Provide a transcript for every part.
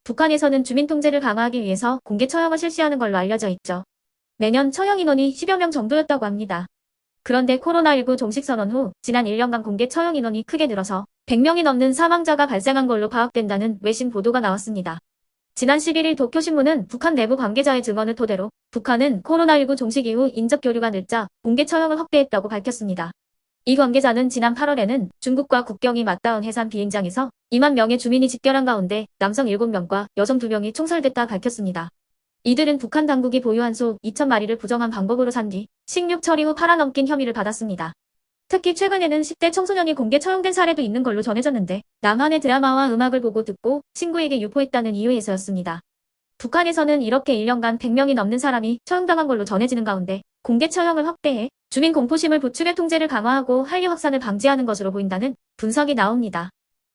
북한에서는 주민 통제를 강화하기 위해서 공개 처형을 실시하는 걸로 알려져 있죠. 매년 처형 인원이 10여 명 정도였다고 합니다. 그런데 코로나19 종식 선언 후 지난 1년간 공개 처형 인원이 크게 늘어서 100명이 넘는 사망자가 발생한 걸로 파악된다는 외신 보도가 나왔습니다. 지난 11일 도쿄신문은 북한 내부 관계자의 증언을 토대로 북한은 코로나19 종식 이후 인적 교류가 늘자 공개 처형을 확대했다고 밝혔습니다. 이 관계자는 지난 8월에는 중국과 국경이 맞닿은 해산 비행장에서 2만 명의 주민이 집결한 가운데 남성 7명과 여성 2명이 총살됐다 밝혔습니다. 이들은 북한 당국이 보유한 소 2,000마리를 부정한 방법으로 산 뒤 식육 처리 후 팔아넘긴 혐의를 받았습니다. 특히 최근에는 10대 청소년이 공개 처형된 사례도 있는 걸로 전해졌는데 남한의 드라마와 음악을 보고 듣고 친구에게 유포했다는 이유에서였습니다. 북한에서는 이렇게 1년간 100명이 넘는 사람이 처형당한 걸로 전해지는 가운데 공개 처형을 확대해 주민 공포심을 부추겨 통제를 강화하고 한류 확산을 방지하는 것으로 보인다는 분석이 나옵니다.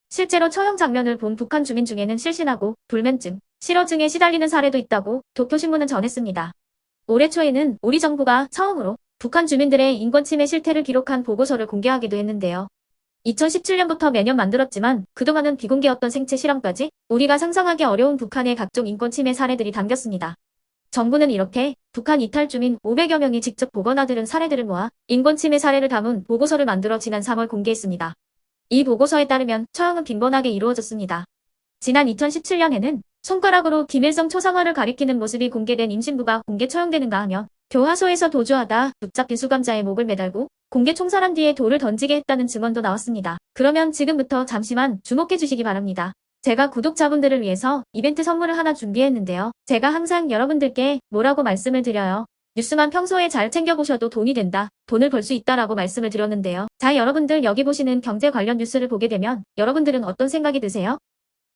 실제로 처형 장면을 본 북한 주민 중에는 실신하고 불면증, 실어증에 시달리는 사례도 있다고 도쿄신문은 전했습니다. 올해 초에는 우리 정부가 처음으로 북한 주민들의 인권 침해 실태를 기록한 보고서를 공개하기도 했는데요. 2017년부터 매년 만들었지만 그동안은 비공개였던 생체 실험까지 우리가 상상하기 어려운 북한의 각종 인권 침해 사례들이 담겼습니다. 정부는 이렇게 북한 이탈 주민 500여 명이 직접 보거나 들은 사례들을 모아 인권 침해 사례를 담은 보고서를 만들어 지난 3월 공개했습니다. 이 보고서에 따르면 처형은 빈번하게 이루어졌습니다. 지난 2017년에는 손가락으로 김일성 초상화를 가리키는 모습이 공개된 임신부가 공개 처형되는가 하며 교화소에서 도주하다 붙잡힌 수감자의 목을 매달고 공개 총살한 뒤에 돌을 던지게 했다는 증언도 나왔습니다. 그러면 지금부터 잠시만 주목해 주시기 바랍니다. 제가 구독자분들을 위해서 이벤트 선물을 하나 준비했는데요. 제가 항상 여러분들께 뭐라고 말씀을 드려요. 뉴스만 평소에 잘 챙겨보셔도 돈이 된다, 돈을 벌 수 있다라고 말씀을 드렸는데요. 자, 여러분들 여기 보시는 경제 관련 뉴스를 보게 되면 여러분들은 어떤 생각이 드세요?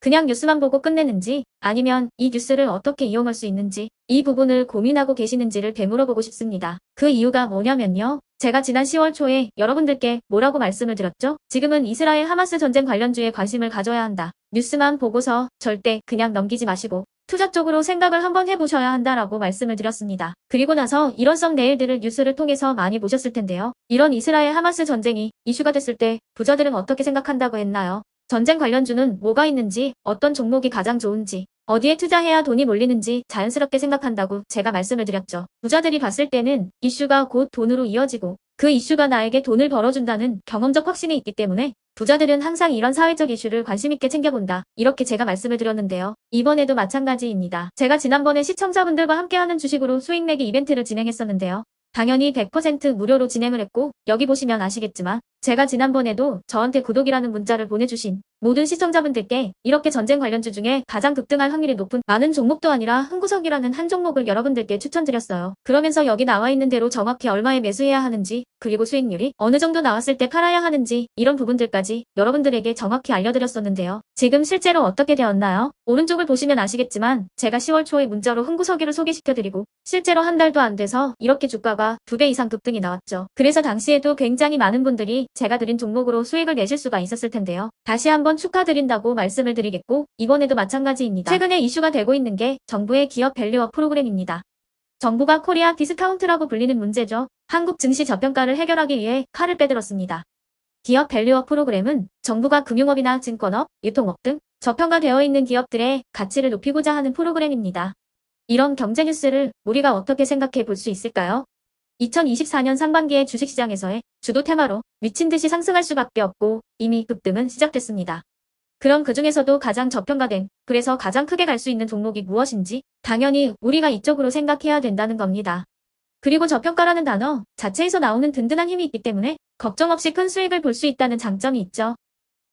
그냥 뉴스만 보고 끝내는지 아니면 이 뉴스를 어떻게 이용할 수 있는지 이 부분을 고민하고 계시는지를 되물어보고 싶습니다. 그 이유가 뭐냐면요. 제가 지난 10월 초에 여러분들께 뭐라고 말씀을 드렸죠? 지금은 이스라엘 하마스 전쟁 관련주에 관심을 가져야 한다. 뉴스만 보고서 절대 그냥 넘기지 마시고 투자 쪽으로 생각을 한번 해보셔야 한다라고 말씀을 드렸습니다. 그리고 나서 이런 썸네일들을 뉴스를 통해서 많이 보셨을 텐데요. 이런 이스라엘 하마스 전쟁이 이슈가 됐을 때 부자들은 어떻게 생각한다고 했나요? 전쟁 관련주는 뭐가 있는지, 어떤 종목이 가장 좋은지, 어디에 투자해야 돈이 몰리는지 자연스럽게 생각한다고 제가 말씀을 드렸죠. 부자들이 봤을 때는 이슈가 곧 돈으로 이어지고 그 이슈가 나에게 돈을 벌어준다는 경험적 확신이 있기 때문에 부자들은 항상 이런 사회적 이슈를 관심있게 챙겨본다. 이렇게 제가 말씀을 드렸는데요. 이번에도 마찬가지입니다. 제가 지난번에 시청자분들과 함께하는 주식으로 수익 내기 이벤트를 진행했었는데요. 당연히 100% 무료로 진행을 했고 여기 보시면 아시겠지만 제가 지난번에도 저한테 구독이라는 문자를 보내주신 모든 시청자분들께 이렇게 전쟁 관련주 중에 가장 급등할 확률이 높은 많은 종목도 아니라 흥구석이라는 한 종목을 여러분들께 추천드렸어요. 그러면서 여기 나와 있는 대로 정확히 얼마에 매수해야 하는지 그리고 수익률이 어느 정도 나왔을 때 팔아야 하는지 이런 부분들까지 여러분들에게 정확히 알려드렸었는데요. 지금 실제로 어떻게 되었나요? 오른쪽을 보시면 아시겠지만 제가 10월 초에 문자로 흥구석이를 소개시켜드리고 실제로 한 달도 안 돼서 이렇게 주가가 2배 이상 급등이 나왔죠. 그래서 당시에도 굉장히 많은 분들이 제가 드린 종목으로 수익을 내실 수가 있었을 텐데요. 다시 한번 축하드린다고 말씀을 드리겠고 이번에도 마찬가지입니다. 최근에 이슈가 되고 있는 게 정부의 기업 밸류업 프로그램입니다. 정부가 코리아 디스카운트라고 불리는 문제죠. 한국 증시 저평가를 해결하기 위해 칼을 빼들었습니다. 기업 밸류업 프로그램은 정부가 금융업이나 증권업, 유통업 등 저평가되어 있는 기업들의 가치를 높이고자 하는 프로그램입니다. 이런 경제 뉴스를 우리가 어떻게 생각해 볼 수 있을까요? 2024년 상반기에 주식시장에서의 주도 테마로 미친 듯이 상승할 수밖에 없고 이미 급등은 시작됐습니다. 그럼 그 중에서도 가장 저평가된, 그래서 가장 크게 갈 수 있는 종목이 무엇인지 당연히 우리가 이쪽으로 생각해야 된다는 겁니다. 그리고 저평가라는 단어 자체에서 나오는 든든한 힘이 있기 때문에 걱정 없이 큰 수익을 볼 수 있다는 장점이 있죠.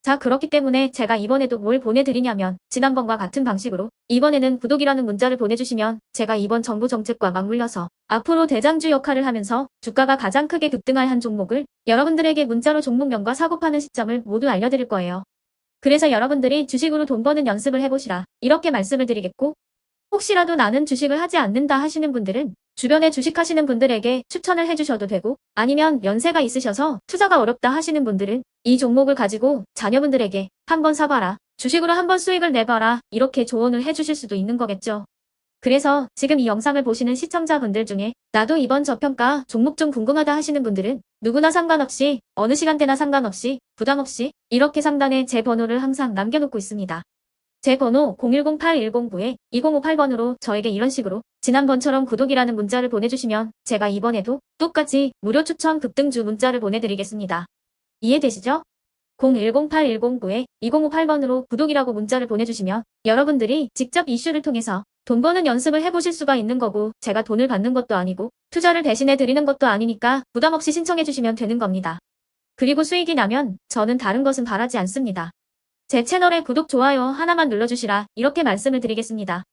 자, 그렇기 때문에 제가 이번에도 뭘 보내드리냐면 지난번과 같은 방식으로 이번에는 구독이라는 문자를 보내주시면 제가 이번 정부 정책과 맞물려서 앞으로 대장주 역할을 하면서 주가가 가장 크게 급등할 한 종목을 여러분들에게 문자로 종목명과 사고 파는 시점을 모두 알려드릴 거예요. 그래서 여러분들이 주식으로 돈 버는 연습을 해보시라 이렇게 말씀을 드리겠고 혹시라도 나는 주식을 하지 않는다 하시는 분들은 주변에 주식하시는 분들에게 추천을 해주셔도 되고 아니면 연세가 있으셔서 투자가 어렵다 하시는 분들은 이 종목을 가지고 자녀분들에게 한번 사봐라, 주식으로 한번 수익을 내봐라 이렇게 조언을 해주실 수도 있는 거겠죠. 그래서 지금 이 영상을 보시는 시청자분들 중에 나도 이번 저평가 종목 좀 궁금하다 하시는 분들은 누구나 상관없이 어느 시간대나 상관없이 부담 없이 이렇게 상단에 제 번호를 항상 남겨놓고 있습니다. 제 번호 010-8109-2058번으로 저에게 이런 식으로 지난번처럼 구독이라는 문자를 보내주시면 제가 이번에도 똑같이 무료 추천 급등주 문자를 보내드리겠습니다. 이해되시죠? 010-8109-2058번으로 구독이라고 문자를 보내주시면 여러분들이 직접 이슈를 통해서 돈 버는 연습을 해보실 수가 있는 거고, 제가 돈을 받는 것도 아니고 투자를 대신해 드리는 것도 아니니까 부담 없이 신청해 주시면 되는 겁니다. 그리고 수익이 나면 저는 다른 것은 바라지 않습니다. 제 채널에 구독, 좋아요 하나만 눌러주시라 이렇게 말씀을 드리겠습니다.